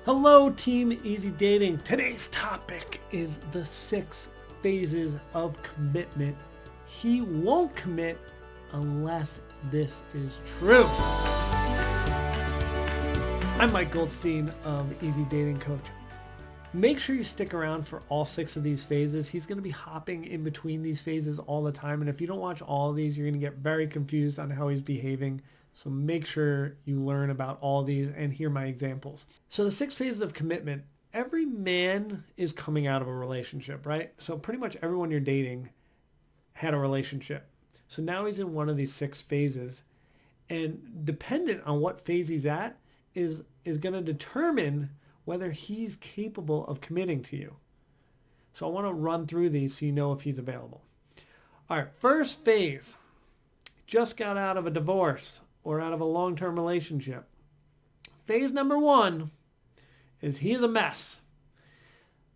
Hello, Team Easy Dating. Today's topic is the 6 phases of commitment. He won't commit unless this is true. I'm Mike Goldstein of Easy Dating Coach. Make sure you stick around for all 6 of these phases. He's going to be hopping in between these phases all the time. And if you don't watch all of these, you're going to get very confused on how he's behaving. So make sure you learn about all these and hear my examples. So the 6 phases of commitment, every man is coming out of a relationship, right? So pretty much everyone you're dating had a relationship. So now he's in one of these 6 phases. And dependent on what phase he's at is going to determine whether he's capable of committing to you. So I want to run through these so you know if he's available. All right, first phase, just got out of a divorce or out of a long-term relationship. Phase number 1 is he is a mess.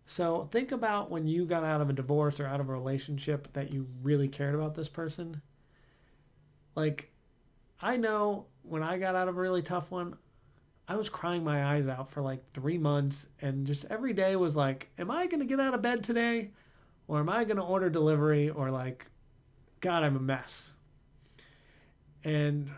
So think about when you got out of a divorce or out of a relationship that you really cared about this person. Like, I know when I got out of a really tough one, I was crying my eyes out for like 3 months, and just every day was like, am I going to get out of bed today? Or am I going to order delivery? Or like, God, I'm a mess. And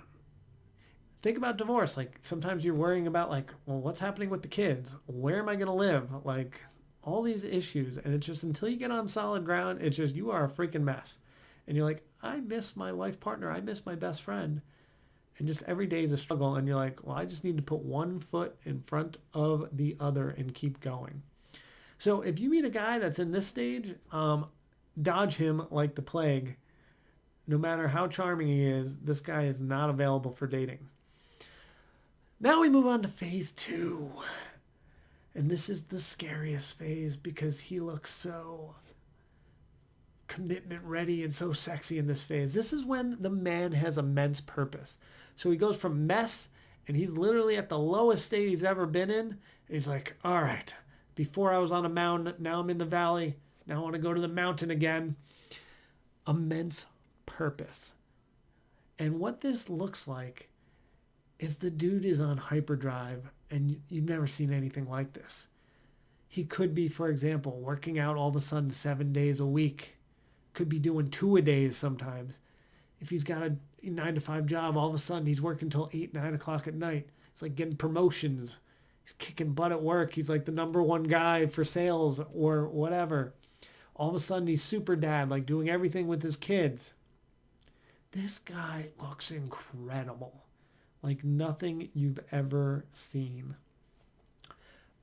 think about divorce. Like, sometimes you're worrying about like, well, what's happening with the kids? Where am I going to live? Like, all these issues. And it's just until you get on solid ground, it's just you are a freaking mess. And you're like, I miss my life partner. I miss my best friend. And just every day is a struggle. And you're like, well, I just need to put one foot in front of the other and keep going. So if you meet a guy that's in this stage, dodge him like the plague. No matter how charming he is, this guy is not available for dating. Now we move on to phase 2. And this is the scariest phase because he looks so commitment ready and so sexy in this phase. This is when the man has immense purpose. So he goes from mess, and he's literally at the lowest state he's ever been in. And he's like, all right, before I was on a mountain, now I'm in the valley. Now I want to go to the mountain again. Immense purpose. And what this looks like is the dude is on hyperdrive, and you've never seen anything like this. He could be, for example, working out all of a sudden 7 days a week. Could be doing 2-a-days sometimes. If he's got a 9-to-5 job, all of a sudden he's working till 8, 9 o'clock at night. It's like getting promotions. He's kicking butt at work. He's like the number 1 guy for sales or whatever. All of a sudden he's super dad, like doing everything with his kids. This guy looks incredible. Like nothing you've ever seen.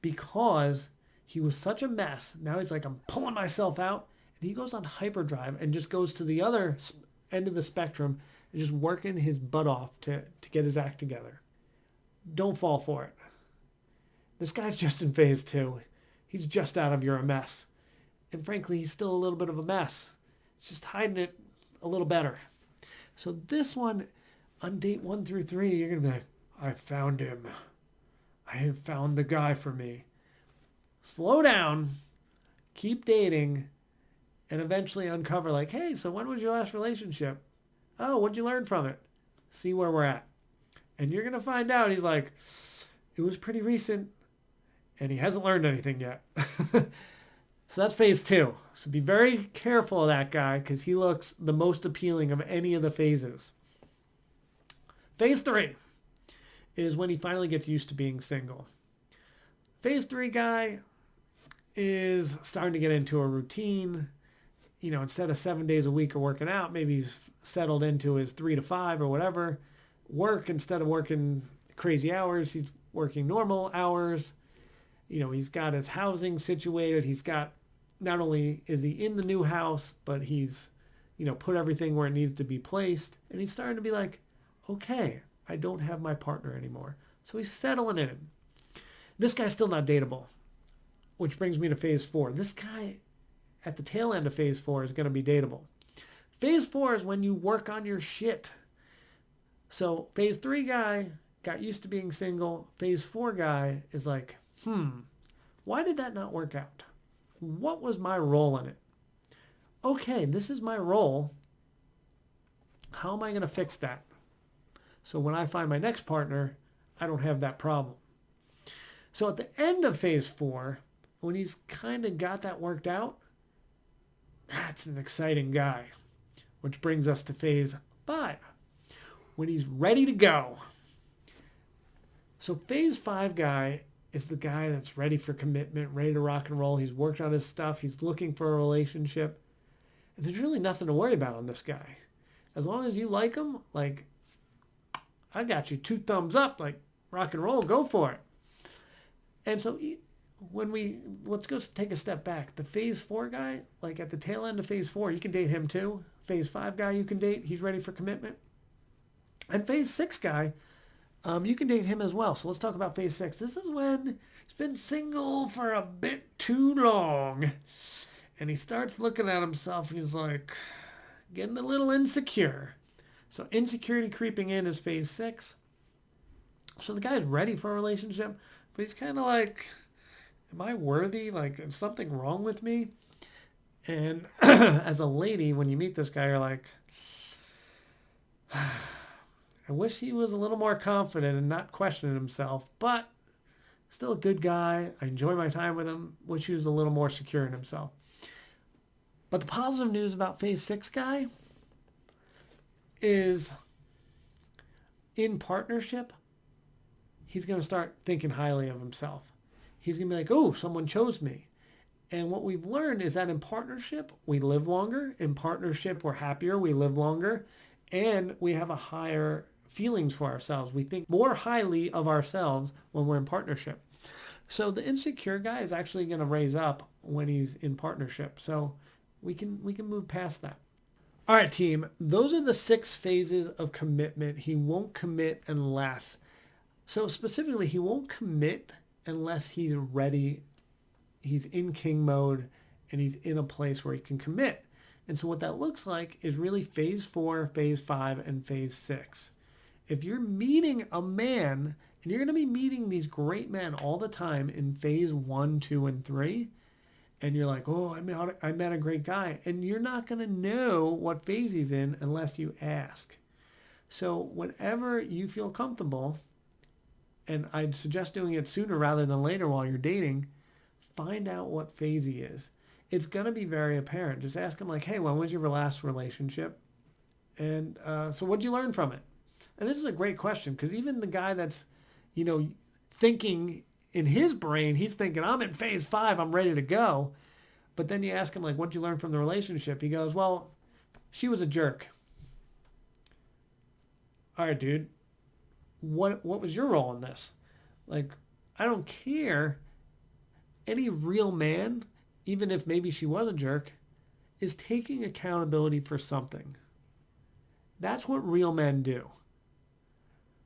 Because he was such a mess. Now he's like, I'm pulling myself out. And he goes on hyperdrive and just goes to the other end of the spectrum and just working his butt off to get his act together. Don't fall for it. This guy's just in phase 2. He's just out of you're a mess. And frankly, he's still a little bit of a mess. He's just hiding it a little better. So this one, on date 1 through 3, you're going to be like, I found him. I have found the guy for me. Slow down. Keep dating. And eventually uncover like, hey, so when was your last relationship? Oh, what'd you learn from it? See where we're at. And you're going to find out he's like, it was pretty recent and he hasn't learned anything yet. So that's phase 2. So be very careful of that guy because he looks the most appealing of any of the phases. Phase 3 is when he finally gets used to being single. Phase 3 guy is starting to get into a routine. You know, instead of 7 days a week of working out, maybe he's settled into his 3 to 5 or whatever. Work, instead of working crazy hours, he's working normal hours. You know, he's got his housing situated. He's got, not only is he in the new house, but he's, you know, put everything where it needs to be placed. And he's starting to be like, okay, I don't have my partner anymore. So he's settling in. This guy's still not dateable, which brings me to phase 4. This guy at the tail end of phase 4 is going to be dateable. Phase 4 is when you work on your shit. So phase 3 guy got used to being single. Phase 4 guy is like, why did that not work out? What was my role in it? Okay, this is my role. How am I going to fix that? So when I find my next partner, I don't have that problem. So at the end of phase 4, when he's kind of got that worked out, that's an exciting guy. Which brings us to phase 5, when he's ready to go. So phase 5 guy is the guy that's ready for commitment, ready to rock and roll. He's worked on his stuff. He's looking for a relationship. And there's really nothing to worry about on this guy. As long as you like him, like, I got you 2 thumbs up, like, rock and roll, go for it. And so let's go take a step back. The phase 4 guy, like at the tail end of phase 4, you can date him too. Phase 5 guy you can date. He's ready for commitment. And phase 6 guy, you can date him as well. So let's talk about phase 6. This is when he's been single for a bit too long. And he starts looking at himself and he's like getting a little insecure. So insecurity creeping in is phase 6. So the guy's ready for a relationship, but he's kind of like, am I worthy? Like, is something wrong with me? And as a lady, when you meet this guy, you're like, I wish he was a little more confident and not questioning himself, but still a good guy. I enjoy my time with him. Wish he was a little more secure in himself. But the positive news about phase 6 guy is in partnership, he's going to start thinking highly of himself. He's going to be like, oh, someone chose me. And what we've learned is that in partnership, we live longer. In partnership, we're happier. We live longer. And we have a higher feelings for ourselves. We think more highly of ourselves when we're in partnership. So the insecure guy is actually going to raise up when he's in partnership. So we can move past that. All right, team. Those are the 6 phases of commitment. He won't commit unless. So specifically, he won't commit unless he's ready. He's in king mode and he's in a place where he can commit. And so what that looks like is really phase 4, phase 5, and phase 6. If you're meeting a man, and you're going to be meeting these great men all the time in phase 1, 2, and 3, and you're like, oh, I met a great guy, and you're not going to know what phase he's in unless you ask. So whenever you feel comfortable, and I'd suggest doing it sooner rather than later while you're dating, find out what phase he is. It's going to be very apparent. Just ask him like, hey, when was your last relationship? And so what'd you learn from it? And this is a great question because even the guy that's, thinking in his brain, he's thinking, I'm in phase 5, I'm ready to go. But then you ask him like, what'd you learn from the relationship? He goes, well, she was a jerk. All right, dude, what was your role in this? Like, I don't care. Any real man, even if maybe she was a jerk, is taking accountability for something. That's what real men do.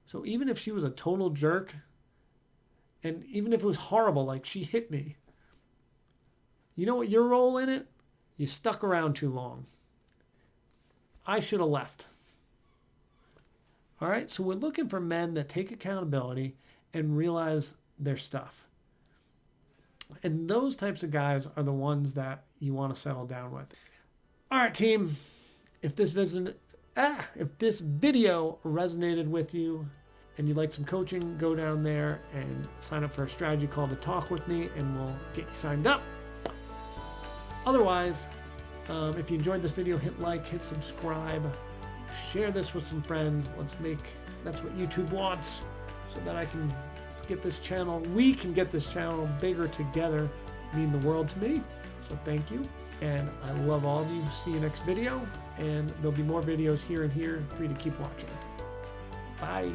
So even if she was a total jerk, and even if it was horrible, like she hit me, you know what your role in it? You stuck around too long. I should have left. All right, so we're looking for men that take accountability and realize their stuff. And those types of guys are the ones that you want to settle down with. All right, team. If this video resonated with you and you'd like some coaching, go down there and sign up for a strategy call to talk with me, and we'll get you signed up. Otherwise, if you enjoyed this video, hit like, hit subscribe, share this with some friends. That's what YouTube wants, so that I can get this channel, we can get this channel bigger together. Mean the world to me. So thank you. And I love all of you. See you next video. And there'll be more videos here and here for you to keep watching. Bye.